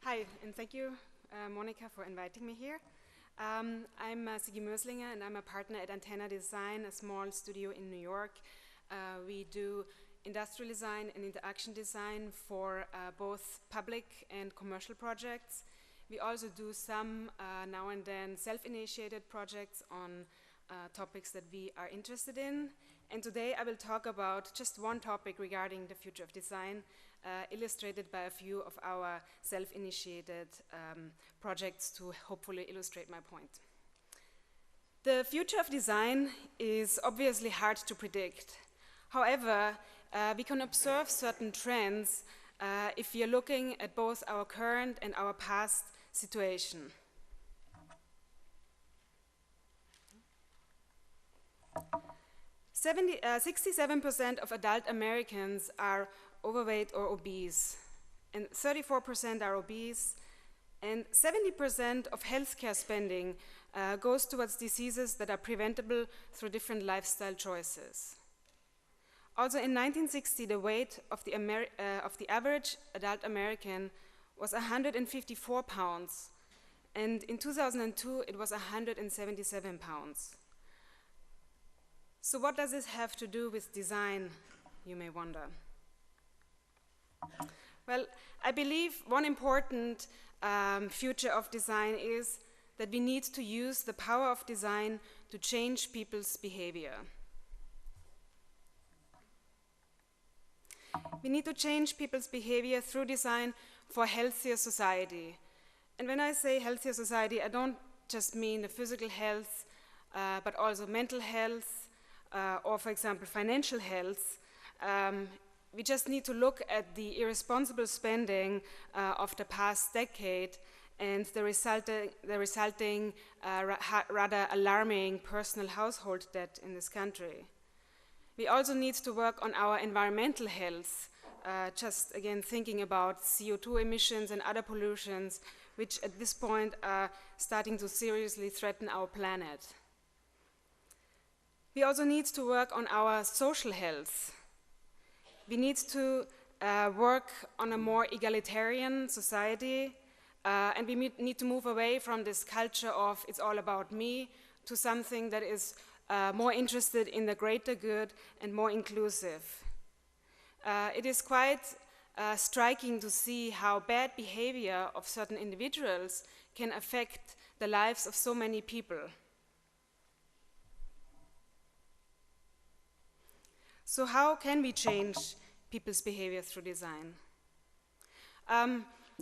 Hi, and thank you, Monica, for inviting me here. I'm Sigi Moeslinger, and I'm a partner at Antenna Design, a small studio in New York. We do industrial design and interaction design for both public and commercial projects. We also do some, now and then, self-initiated projects on topics that we are interested in. And today I will talk about just one topic regarding the future of design, illustrated by a few of our self-initiated projects to hopefully illustrate my point. The future of design is obviously hard to predict. However, we can observe certain trends if we are looking at both our current and our past situation. – 67% of adult Americans are overweight or obese, and 34% are obese, and 70% of healthcare spending goes towards diseases that are preventable through different lifestyle choices. Also in 1960, the weight of the average adult American was 154 pounds, and in 2002 it was 177 pounds. So what does this have to do with design, you may wonder? Well, I believe one important future of design is that we need to use the power of design to change people's behavior. We need to change people's behavior through design for a healthier society. And when I say healthier society, I don't just mean the physical health, but also mental health, or, for example, financial health. We just need to look at the irresponsible spending of the past decade and the resulting rather alarming personal household debt in this country. We also need to work on our environmental health, just again thinking about CO2 emissions and other pollutions, which at this point are starting to seriously threaten our planet. We also need to work on our social health. We need to work on a more egalitarian society, and we need to move away from this culture of it's all about me to something that is more interested in the greater good and more inclusive. It is quite striking to see how bad behavior of certain individuals can affect the lives of so many people. So how can we change people's behavior through design?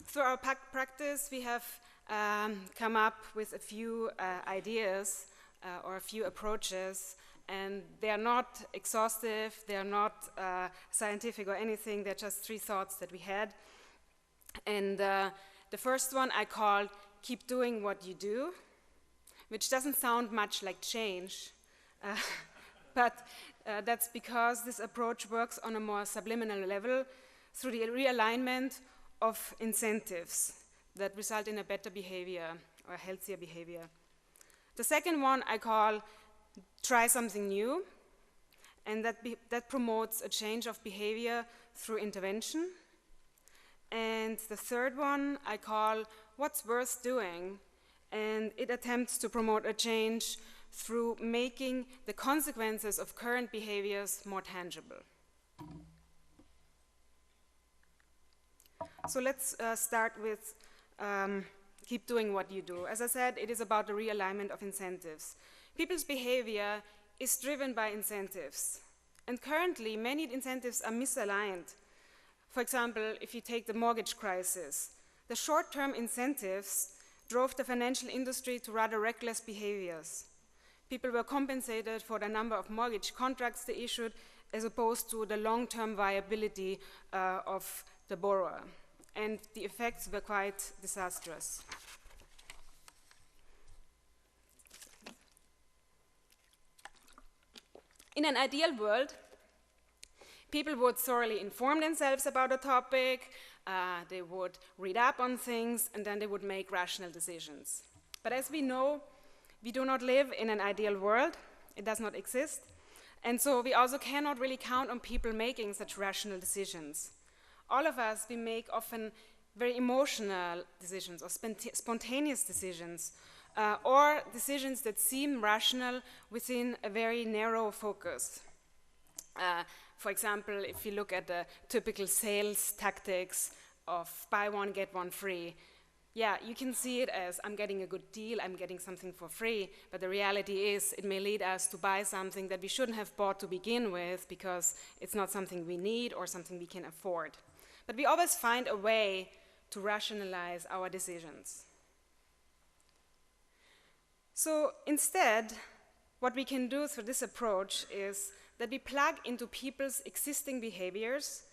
Through our practice, we have come up with a few ideas or a few approaches, and they are not exhaustive, they are not scientific or anything, they're just three thoughts that we had. And the first one I called keep doing what you do, which doesn't sound much like change, but that's because this approach works on a more subliminal level through the realignment of incentives that result in a better behavior or a healthier behavior. The second one I call try something new, and that promotes a change of behavior through intervention. And the third one I call what's worth doing, and it attempts to promote a change through making the consequences of current behaviors more tangible. So let's start with keep doing what you do. As I said, it is about the realignment of incentives. People's behavior is driven by incentives, and currently many incentives are misaligned. For example, if you take the mortgage crisis, the short-term incentives drove the financial industry to rather reckless behaviors. People were compensated for the number of mortgage contracts they issued as opposed to the long-term viability of the borrower. And the effects were quite disastrous. In an ideal world, people would thoroughly inform themselves about a topic, they would read up on things, and then they would make rational decisions. But as we know, we do not live in an ideal world. It does not exist. And so we also cannot really count on people making such rational decisions. All of us, we make often very emotional decisions or spontaneous decisions, or decisions that seem rational within a very narrow focus. For example, if you look at the typical sales tactics of buy one, get one free, yeah, you can see it as I'm getting a good deal, I'm getting something for free, but the reality is it may lead us to buy something that we shouldn't have bought to begin with because it's not something we need or something we can afford. But we always find a way to rationalize our decisions. So instead, what we can do through this approach is that we plug into people's existing behaviors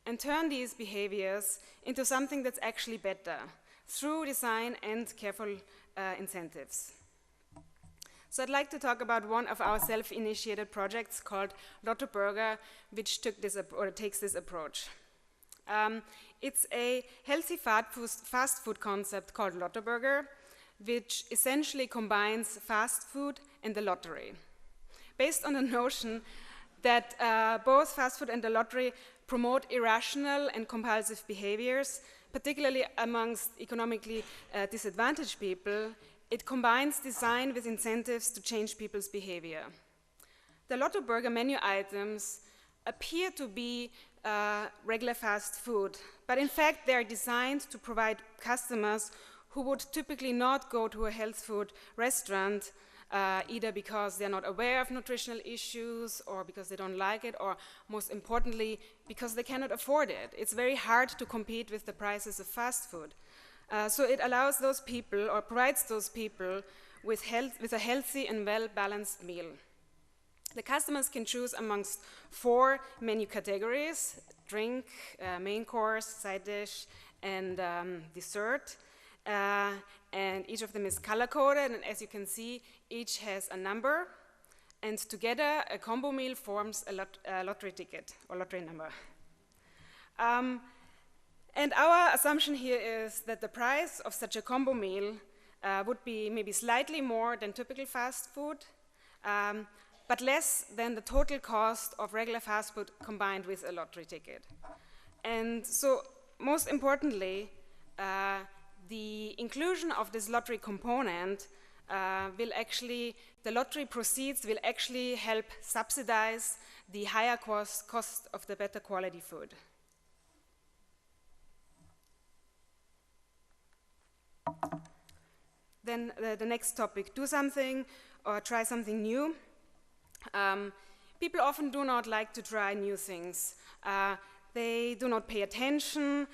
and turn these behaviors into something that's actually better through design and careful incentives. So I'd like to talk about one of our self-initiated projects called Lotto Burger, which takes this approach. It's a healthy fast food concept called Lotto Burger, which essentially combines fast food and the lottery, based on the notion that both fast food and the lottery promote irrational and compulsive behaviors, particularly amongst economically disadvantaged people. It combines design with incentives to change people's behavior. The Lotto Burger menu items appear to be regular fast food, but in fact they are designed to provide customers who would typically not go to a health food restaurant either because they're not aware of nutritional issues or because they don't like it, or most importantly, because they cannot afford it. It's very hard to compete with the prices of fast food. So it allows those people, or provides those people, with a healthy and well-balanced meal. The customers can choose amongst 4 menu categories: drink, main course, side dish, and dessert. And each of them is color-coded, and as you can see, each has a number, and together a combo meal forms a lottery ticket, or lottery number. And our assumption here is that the price of such a combo meal would be maybe slightly more than typical fast food, but less than the total cost of regular fast food combined with a lottery ticket. And so, most importantly, the inclusion of this lottery component the lottery proceeds will actually help subsidize the higher cost of the better quality food. Then the next topic, do something or try something new. People often do not like to try new things. They do not pay attention,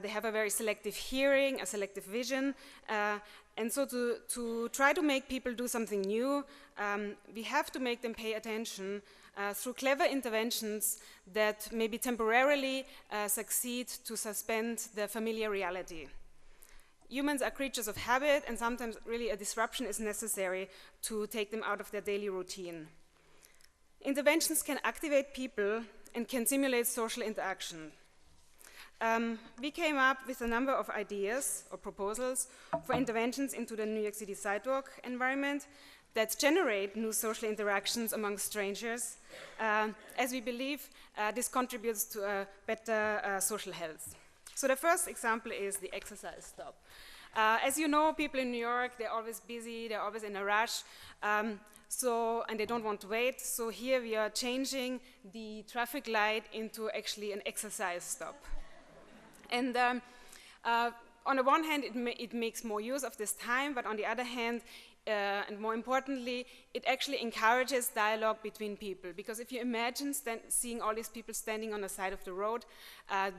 they have a very selective hearing, a selective vision, and so to try to make people do something new, we have to make them pay attention through clever interventions that maybe temporarily succeed to suspend the familiar reality. Humans are creatures of habit, and sometimes really a disruption is necessary to take them out of their daily routine. Interventions can activate people and can simulate social interaction. We came up with a number of ideas or proposals for interventions into the New York City sidewalk environment that generate new social interactions among strangers, as we believe this contributes to a better social health. So the first example is the exercise stop. As you know, people in New York, they're always busy, they're always in a rush, and they don't want to wait. So here we are changing the traffic light into actually an exercise stop. And on the one hand, it makes more use of this time, but on the other hand, and more importantly, it actually encourages dialogue between people. Because if you imagine seeing all these people standing on the side of the road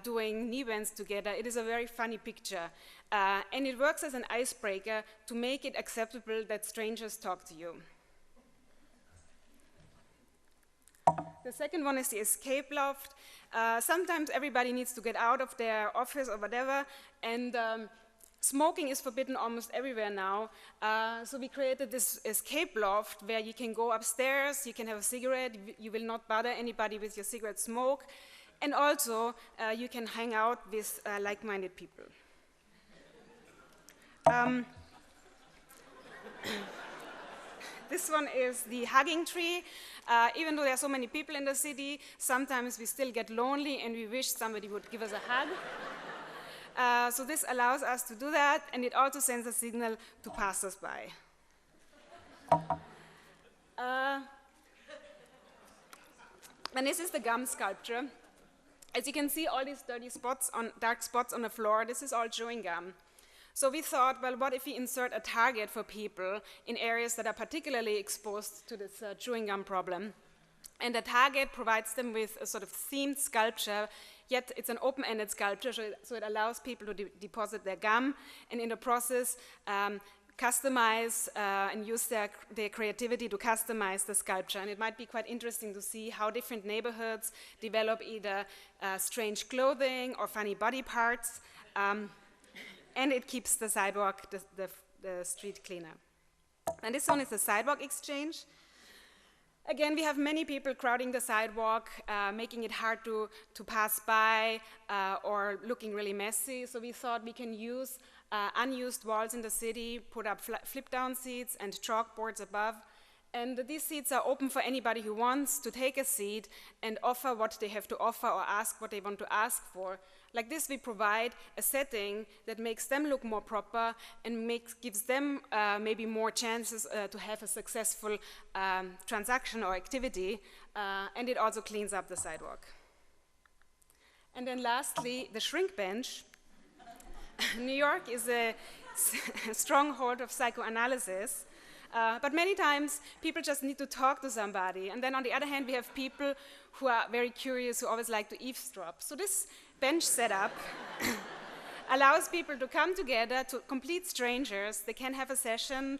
doing knee bends together, it is a very funny picture. And it works as an icebreaker to make it acceptable that strangers talk to you. The second one is the escape loft. Sometimes everybody needs to get out of their office or whatever, and smoking is forbidden almost everywhere now. So we created this escape loft where you can go upstairs, you can have a cigarette, you will not bother anybody with your cigarette smoke, and also you can hang out with like-minded people. This one is the hugging tree. Even though there are so many people in the city, sometimes we still get lonely and we wish somebody would give us a hug. So this allows us to do that, and it also sends a signal to passers-by. And this is the gum sculpture. As you can see, all these dirty spots dark spots on the floor, this is all chewing gum. So we thought, well, what if we insert a target for people in areas that are particularly exposed to this chewing gum problem? And the target provides them with a sort of themed sculpture, yet it's an open-ended sculpture, so it allows people to deposit their gum, and in the process, customize and use their creativity to customize the sculpture. And it might be quite interesting to see how different neighborhoods develop either strange clothing or funny body parts, and it keeps the sidewalk, the street cleaner. And this one is the Sidewalk Exchange. Again, we have many people crowding the sidewalk, making it hard to pass by or looking really messy. So we thought we can use unused walls in the city, put up flip-down seats and chalkboards above. And these seats are open for anybody who wants to take a seat and offer what they have to offer or ask what they want to ask for. Like this, we provide a setting that makes them look more proper and gives them maybe more chances to have a successful transaction or activity, and it also cleans up the sidewalk. And then lastly, the shrink bench. New York is a stronghold of psychoanalysis, but many times people just need to talk to somebody. And then on the other hand, we have people who are very curious, who always like to eavesdrop. So this bench setup allows people to come together, to complete strangers. They can have a session.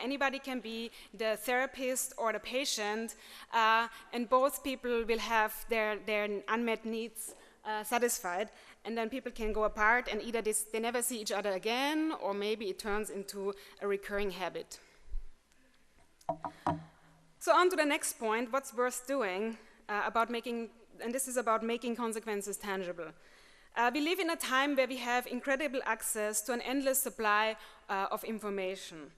Anybody can be the therapist or the patient, and both people will have their unmet needs satisfied. And then people can go apart, and either they never see each other again, or maybe it turns into a recurring habit. So on to the next point, what's worth doing and this is about making consequences tangible. We live in a time where we have incredible access to an endless supply of information.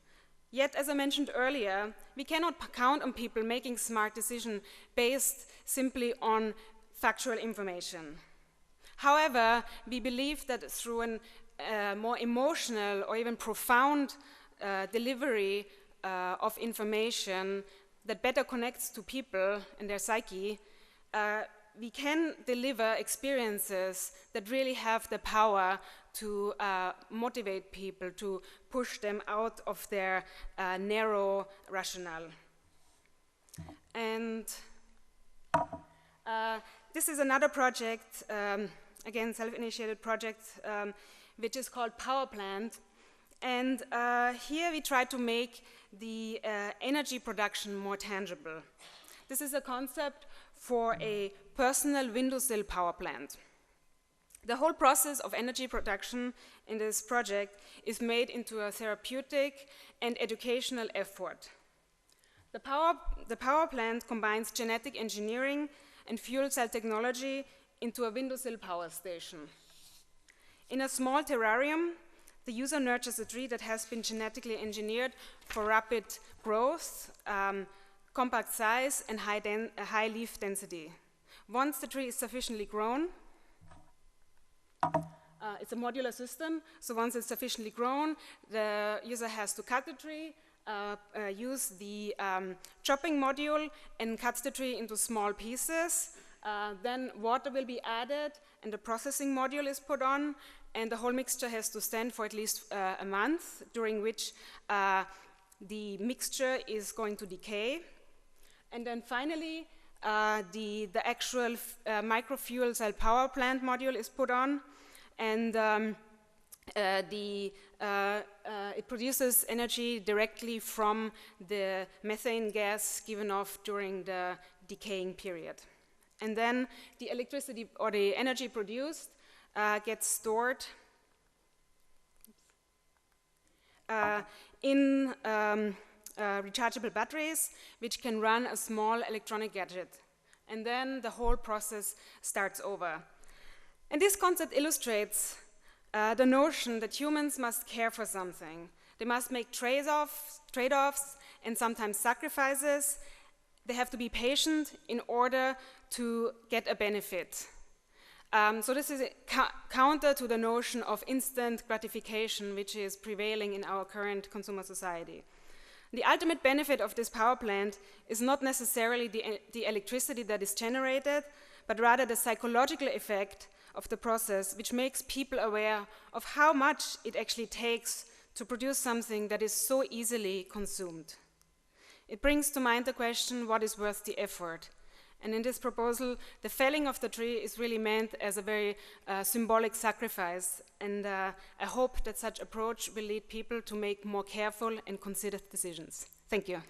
Yet, as I mentioned earlier, we cannot count on people making smart decisions based simply on factual information. However, we believe that through a more emotional or even profound delivery of information that better connects to people and their psyche, we can deliver experiences that really have the power to motivate people, to push them out of their narrow rationale. And this is another project, again, self-initiated project, which is called Power Plant. And here we try to make the energy production more tangible. This is a concept for a personal windowsill power plant. The whole process of energy production in this project is made into a therapeutic and educational effort. The power plant combines genetic engineering and fuel cell technology into a windowsill power station. In a small terrarium, the user nurtures a tree that has been genetically engineered for rapid growth, compact size, and high leaf density. Once the tree is sufficiently grown, it's a modular system, so once it's sufficiently grown, the user has to cut the tree, use the chopping module, and cuts the tree into small pieces. Then water will be added, and the processing module is put on, and the whole mixture has to stand for at least a month, during which the mixture is going to decay. And then finally, the actual microfuel cell power plant module is put on, and it produces energy directly from the methane gas given off during the decaying period. And then the electricity or the energy produced gets stored in rechargeable batteries, which can run a small electronic gadget. And then the whole process starts over. And this concept illustrates the notion that humans must care for something. They must make trade-offs and sometimes sacrifices. They have to be patient in order to get a benefit. So this is a counter to the notion of instant gratification, which is prevailing in our current consumer society. The ultimate benefit of this power plant is not necessarily the electricity that is generated, but rather the psychological effect of the process, which makes people aware of how much it actually takes to produce something that is so easily consumed. It brings to mind the question, what is worth the effort? And in this proposal, the felling of the tree is really meant as a very symbolic sacrifice, and I hope that such approach will lead people to make more careful and considered decisions. Thank you.